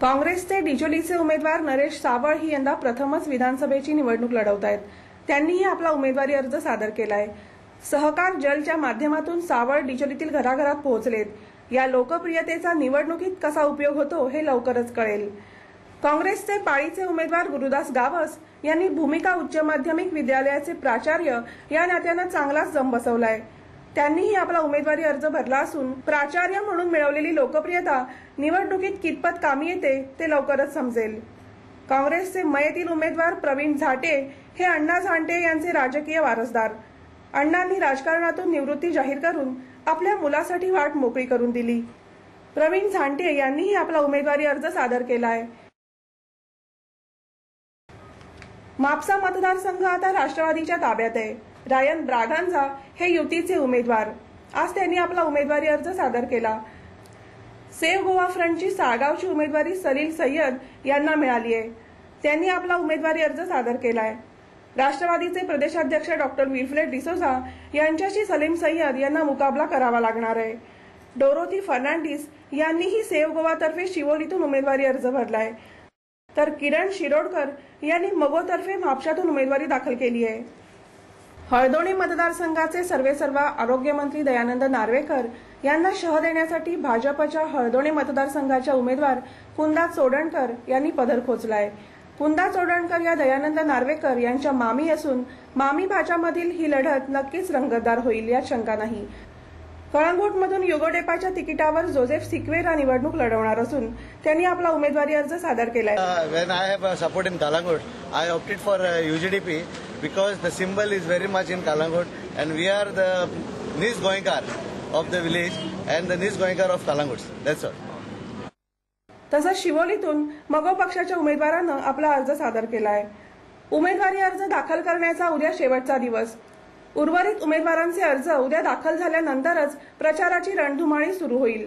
काँग्रेसचे डिचोलीचे उमेदवार नरेश सावळ ही यंदा प्रथमच विधानसभेची निवडणूक लढवत आहेत। त्यांनीही आपला उमेदवारी अर्ज सादर केलाय। सहकार जलच्या माध्यमातून सावळ डिचोलीतील घराघरात पोहोचलेत। या लोकप्रियतेचा निवडणुकीत कसा उपयोग होतो हे लवकरच कळेल। काँग्रेसचे पाळीचे उमेदवार गुरुदास गावस यांनी भूमिका उच्च माध्यमिक विद्यालयाचे प्राचार्य या नात्याने चांगलाच जम बसवलाय। त्यांनीही आपला उमेदवारी अर्ज भरला असून प्राचार्य म्हणून मिळवलेली लोकप्रियता निवडणुकीत कितपत कामी येते ते लवकरच समजेल। काँग्रेसचे मयतील उमेदवार प्रवीण झांटे हे अण्णा झांटे यांचे राजकीय वारसदार। अण्णांनी राजकारणातून निवृत्ती जाहीर करून आपल्या मुलासाठी वाट मोकळी करून दिली। प्रवीण झांटे यांनीही आपला उमेदवारी अर्ज सादर केलाय। मापसा मतदारसंघ आता राष्ट्रवादीच्या ताब्यात आहे। रायन ब्रागांझा हे युतीचे उमेदवार। आज त्यांनी आपला उमेदवारी अर्ज सादर केला। सेव्ह गोवा फ्रंटची साळगावची उमेदवारी सलील सय्यद यांना मिळाली आहे। त्यांनी आपला उमेदवारी अर्ज सादर केलाय। राष्ट्रवादीचे प्रदेशाध्यक्ष डॉक्टर विल्फ्रेड डिसोझा यांच्याशी सलीम सय्यद यांना मुकाबला करावा लागणार आहे। डोरोथी फर्नांडिस यांनीही सेव्ह गोवातर्फे शिवोलीतून उमेदवारी अर्ज भरलाय, तर किरण शिरोडकर यांनी मगोतर्फे म्हापशातून उमेदवारी दाखल केली आहे। हळदोणे मतदारसंघाचे सर्वेसर्वा आरोग्यमंत्री दयानंद नार्वेकर यांना शह देण्यासाठी भाजपच्या हळदोणे मतदारसंघाच्या उमेदवार कुंदा चोडणकर यांनी पदर खोचलाय। कुंदा चोडणकर या दयानंद नार्वेकर यांच्या मामी असून मामी भाच्यामधील ही लढत नक्कीच रंगतदार होईल यात शंका नाही। कळंगूटमधून युगोडेपाच्या तिकिटावर जोसेफ सिक्वेरा निवडणूक लढवणार असून त्यांनी आपला उमेदवारी अर्ज सादर केलाय। When I have support in Kalangut, I opted for UGDP because the symbol is very much in Kalangut and we are the Nis Goenkar of the village and the Nis Goenkar of Kalangut. That's all. तसंच शिवोलीतून मगो पक्षाच्या उमेदवारानं आपला अर्ज सादर केलाय। उमेदवारी अर्ज दाखल करण्याचा उद्या शेवटचा दिवस। उर्वरित उमेदवारांचे अर्ज उद्या दाखल झाल्यानंतरच प्रचाराची रणधुमाळी सुरू होईल।